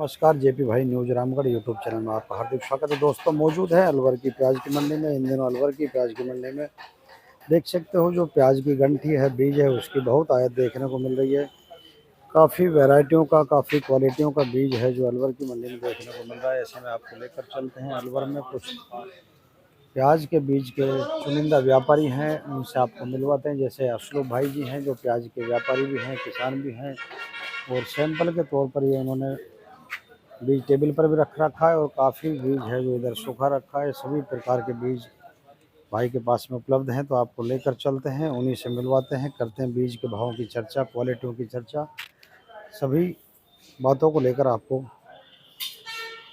नमस्कार जेपी भाई news Ramgarh YouTube channel में आपका हार्दिक स्वागत है। दोस्तों मौजूद है अलवर की प्याज की मंडी में। इन दिनों अलवर की प्याज की मंडी में देख सकते हो जो प्याज की गंठी है, बीज है, उसकी बहुत आयत देखने को मिल रही है। काफ़ी वैरायटियों का, काफ़ी क्वालिटियों का बीज है जो अलवर की मंडी में देखने को मिल रहा है। ऐसे में आपको लेकर चलते हैं अलवर में कुछ प्याज के बीज के चुनिंदा व्यापारी हैं, उनसे आपको मिलवाते हैं। जैसे असलूब भाई जी हैं जो प्याज के व्यापारी भी हैं, किसान भी हैं, और सैंपल के तौर पर ये उन्होंने बीज टेबल पर भी रख रखा है। और काफ़ी बीज है जो इधर सूखा रखा है। सभी प्रकार के बीज भाई के पास में उपलब्ध हैं, तो आपको लेकर चलते हैं, उन्हीं से मिलवाते हैं, करते हैं बीज के भावों की चर्चा, क्वालिटियों की चर्चा, सभी बातों को लेकर आपको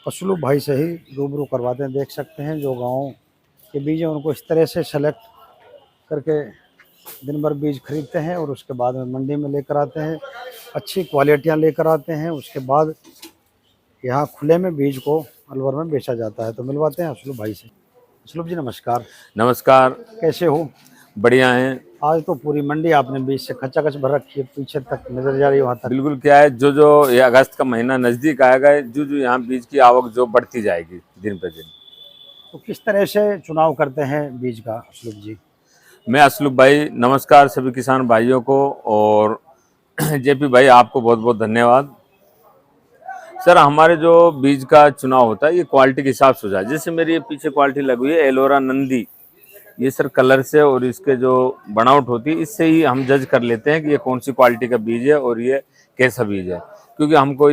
असलूब भाई से ही रूबरू करवाते हैं। देख सकते हैं जो गाँव के बीज हैं उनको इस तरह से सेलेक्ट करके दिन भर बीज खरीदते हैं और उसके बाद में मंडी में लेकर आते हैं, अच्छी क्वालिटियाँ लेकर आते हैं। उसके बाद यहाँ खुले में बीज को अलवर में बेचा जाता है। तो मिलवाते हैं असलूब भाई से। असलूब जी नमस्कार। नमस्कार। कैसे हो? बढ़िया हैं। आज तो पूरी मंडी आपने बीज से खचाखच भर रखी है, पीछे तक नजर जा रही है वहाँ तक। बिल्कुल, क्या है जो ये अगस्त का महीना नज़दीक आएगा, जो यहाँ बीज की आवक जो बढ़ती जाएगी दिन पे दिन। तो किस तरह से चुनाव करते हैं बीज का असलूब जी? मैं असलूब भाई, नमस्कार सभी किसान भाइयों को। और जेपी भाई आपको बहुत बहुत धन्यवाद। सर, हमारे जो बीज का चुनाव होता है ये क्वालिटी के हिसाब से हो जाए। जैसे मेरी ये पीछे क्वालिटी लगी हुई है एलोरा नंदी, ये सर कलर से और इसके जो बनावट होती है इससे ही हम जज कर लेते हैं कि ये कौन सी क्वालिटी का बीज है और ये कैसा बीज है। क्योंकि हमको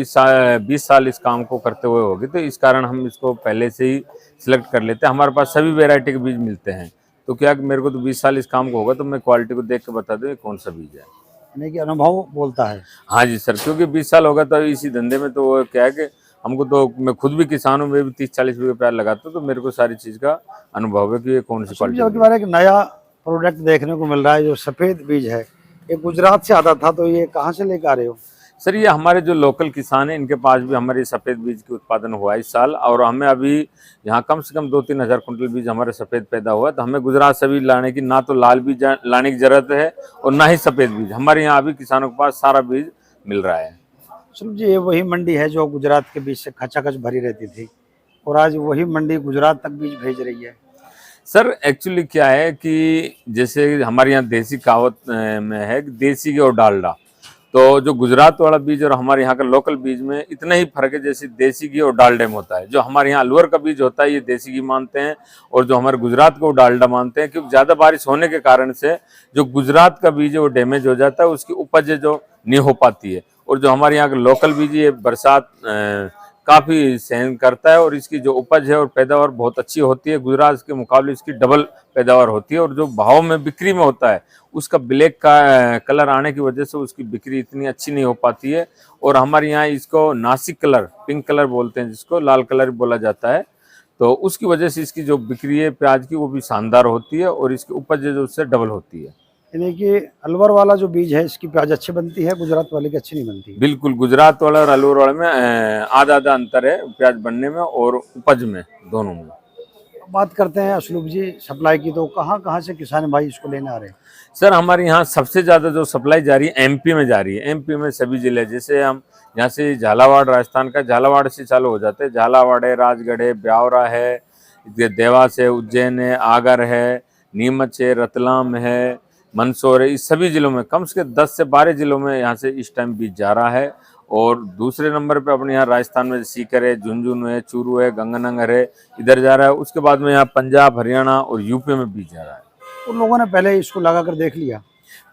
20 साल इस काम को करते हुए होगी, तो इस कारण हम इसको पहले से ही सिलेक्ट कर लेते हैं। हमारे पास सभी वेराइटी के बीज मिलते हैं, तो क्या कि मेरे को तो 20 साल इस काम को होगा, तो मैं क्वालिटी को देख के बता दूँ ये कौन सा बीज है। यानी कि अनुभव बोलता है। हाँ जी सर, क्योंकि 20 साल होगा तो इसी धंधे में, तो वो क्या है कि हमको तो, मैं खुद भी किसान हूँ, मैं भी 30-40 बीघे प्याज लगाता हूँ, तो मेरे को सारी चीज़ का अनुभव है कि ये कौन सी क्वालिटी के बारे में एक नया प्रोडक्ट देखने को मिल रहा है जो सफ़ेद बीज है, ये गुजरात से आता था, तो ये कहाँ से लेकर आ रहे हो? सर, ये हमारे जो लोकल किसान हैं इनके पास भी हमारे सफ़ेद बीज की उत्पादन हुआ है इस साल, और हमें अभी यहाँ कम से कम 2-3 हज़ार कुंटल बीज हमारे सफ़ेद पैदा हुआ है। तो हमें गुजरात से भी लाने की, ना तो लाल बीज लाने की ज़रूरत है और ना ही सफ़ेद बीज। हमारे यहाँ अभी किसानों के पास सारा बीज मिल रहा है। समझिए ये वही मंडी है जो गुजरात के बीज से खचाखच भरी रहती थी, और आज वही मंडी गुजरात तक बीज भेज रही है। सर, एक्चुअली क्या है कि जैसे हमारे यहाँ देसी कहावत में है कि देसी घी और डालडा, तो जो गुजरात वाला बीज और हमारे यहाँ का लोकल बीज में इतना ही फर्क है जैसे देसी घी और डालडे में होता है। जो हमारे यहाँ अलवर का बीज होता है ये देसी घी मानते हैं, और जो हमारे गुजरात को डालडा मानते हैं, क्योंकि ज़्यादा बारिश होने के कारण से जो गुजरात का बीज है वो डैमेज हो जाता है, उसकी उपज जो नहीं हो पाती है। और जो हमारे यहाँ का लोकल बीज ये बरसात काफ़ी सहन करता है, और इसकी जो उपज है और पैदावार बहुत अच्छी होती है। गुजरात के मुकाबले इसकी डबल पैदावार होती है, और जो भाव में बिक्री में होता है उसका ब्लैक का कलर आने की वजह से उसकी बिक्री इतनी अच्छी नहीं हो पाती है। और हमारे यहाँ इसको नासिक कलर, पिंक कलर बोलते हैं, जिसको लाल कलर बोला जाता है, तो उसकी वजह से इसकी जो बिक्री है प्याज की वो भी शानदार होती है, और इसकी उपज जो उससे डबल होती है। यानी कि अलवर वाला जो बीज है इसकी प्याज अच्छी बनती है, गुजरात वाले की अच्छी नहीं बनती। बिल्कुल, गुजरात वाला और अलवर वाले में आधा आधा अंतर है प्याज बनने में और उपज में, दोनों में। बात करते हैं असलूब जी सप्लाई की, तो कहाँ कहाँ से किसान भाई इसको लेने आ रहे हैं? सर, हमारे यहाँ सबसे ज़्यादा जो सप्लाई जा रही है एमपी में जा रही है। एमपी में सभी जिले, जैसे हम यहाँ से झालावाड़, राजस्थान का झालावाड़ से चालू हो जाते हैं। झालावाड़ है, राजगढ़ है, ब्यावरा है, देवास है, उज्जैन है, आगर है, नीमच है, रतलाम है, मंदसौर है, इस सभी जिलों में कम से कम 10 से 12 जिलों में यहाँ से इस टाइम बीज जा रहा है। और दूसरे नंबर पे अपने यहाँ राजस्थान में सीकर है, झुंझुनू है, चूरू है, गंगानगर है, इधर जा रहा है। उसके बाद में यहाँ पंजाब, हरियाणा और यूपी में बीज जा रहा है। उन लोगों ने पहले इसको लगा कर देख लिया?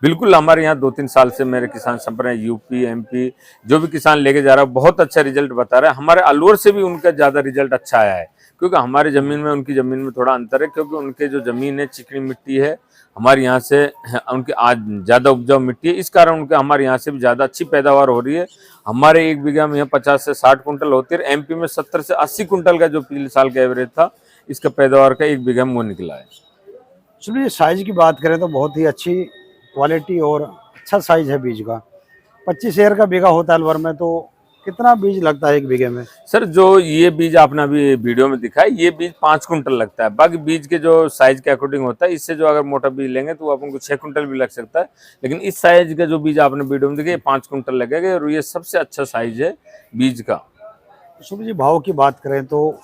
बिल्कुल, हमारे यहाँ 2-3 साल से मेरे किसान संपर्क है, यूपी, एमपी, जो भी किसान लेके जा रहा है बहुत अच्छा रिजल्ट बता रहा है। हमारे अलवर से भी उनका ज़्यादा रिजल्ट अच्छा आया है, क्योंकि हमारी ज़मीन में उनकी ज़मीन में थोड़ा अंतर है, क्योंकि उनके जो ज़मीन है चिकनी मिट्टी है, हमारे यहाँ से उनकी आज ज़्यादा उपजाऊ मिट्टी है, इस कारण उनके हमारे यहाँ से भी ज़्यादा अच्छी पैदावार हो रही है। हमारे 1 बीघा में यहाँ 50 से 60 कुंटल होती है, एमपी में 70 से 80 कुंटल का जो पिछले साल का एवरेज था, इसका पैदावार का 1 बीघा में वो निकला है। चलिए साइज़ की बात करें तो बहुत ही अच्छी क्वालिटी और अच्छा साइज़ है बीज का। 25 एयर का बीघा होता है अलवर में, तो कितना बीज लगता है 1 बीघे में? सर, जो ये बीज आपने अभी वीडियो में दिखा है, ये बीज 5 कुंटल लगता है। बाकी बीज के जो साइज के अकॉर्डिंग होता है, इससे जो अगर मोटा बीज लेंगे तो वो अपन को 6 कुंटल भी लग सकता है। लेकिन इस साइज का जो बीज आपने वीडियो में दिखा, ये 5 कुंटल लगेगा, और ये सबसे अच्छा साइज है बीज का। सुबह जी भाव की बात करें तो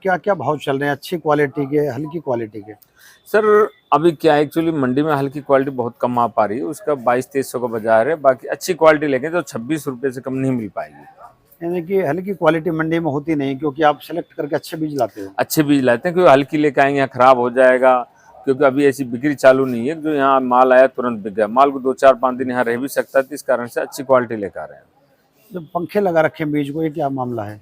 क्या क्या भाव चल रहे हैं, अच्छी क्वालिटी के, हल्की क्वालिटी के? सर अभी क्या है, एक्चुअली मंडी में हल्की क्वालिटी बहुत कम आ पा रही है, उसका 2200-2300 का बाजार है। बाकी अच्छी क्वालिटी लेंगे तो 26 रुपये से कम नहीं मिल पाएगी। यानी कि हल्की क्वालिटी मंडी में होती नहीं, क्योंकि आप सेलेक्ट करके अच्छे बीज लाते हो। अच्छे बीज लाते हैं, क्योंकि हल्की लेके आएंगे यहाँ खराब हो जाएगा। क्योंकि अभी ऐसी बिक्री चालू नहीं है जो यहाँ माल आया तुरंत बिक गया, माल को 2-4-5 दिन यहाँ रह भी सकता है, तो इस कारण से अच्छी क्वालिटी लेकर आ रहे हैं। जब पंखे लगा रखे हैं बीज को, ये क्या मामला है?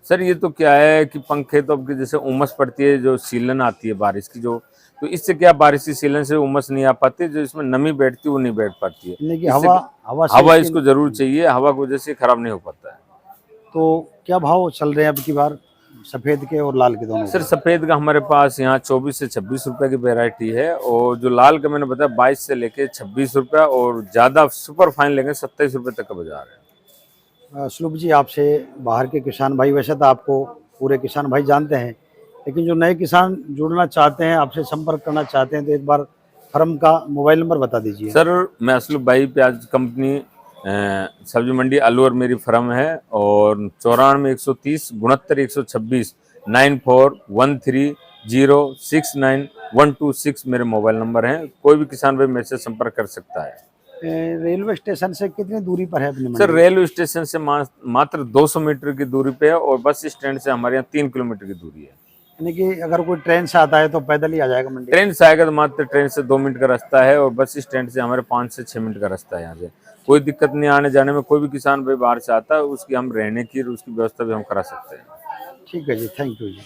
सर ये तो क्या है कि पंखे तो अब जैसे उमस पड़ती है, जो सीलन आती है बारिश की, जो तो इससे क्या बारिश की सीलन से उमस नहीं आ पाती, जो इसमें नमी बैठती है वो नहीं बैठ पाती है। यानी कि इससे हवा से हवा इसको जरूर चाहिए, हवा की वजह से खराब नहीं हो पाता है। तो क्या भाव चल रहे हैं अब की बार सफेद के और लाल के दोनों सर के? सफेद का हमारे पास यहाँ 24 से 26 रुपए की वैरायटी है, और जो लाल का मैंने बताया 22 से लेके 26 रुपया, और ज्यादा सुपर फाइन लेंगे 27 रुपए तक का बाजार है। सलूब जी, आपसे बाहर के किसान भाई, वैसे तो आपको पूरे किसान भाई जानते हैं, लेकिन जो नए किसान जुड़ना चाहते हैं, आपसे संपर्क करना चाहते हैं, तो एक बार फर्म का मोबाइल नंबर बता दीजिए। सर मैं असलूब भाई प्याज कंपनी सब्जी मंडी अलवर मेरी फर्म है, और 94-130-69-126 9413069126 मेरे मोबाइल नंबर हैं। कोई भी किसान भाई मेरे से संपर्क कर सकता है। रेलवे स्टेशन से कितनी दूरी पर है अपनी सर मंडी? रेलवे स्टेशन से मात्र 200 मीटर की दूरी पे है, और बस स्टैंड से हमारे यहाँ 3 किलोमीटर की दूरी है। यानी कि अगर कोई ट्रेन से आता है तो पैदल ही आ जाएगा मंडी? ट्रेन से आएगा तो मात्र ट्रेन से 2 मिनट का रास्ता है, और बस स्टैंड से हमारे 5 से 6 मिनट का रास्ता है। यहाँ से कोई दिक्कत नहीं आने जाने में। कोई भी किसान भाई बाहर से आता है, उसकी हम रहने की उसकी व्यवस्था भी हम करा सकते हैं। ठीक है जी, थैंक यू जी।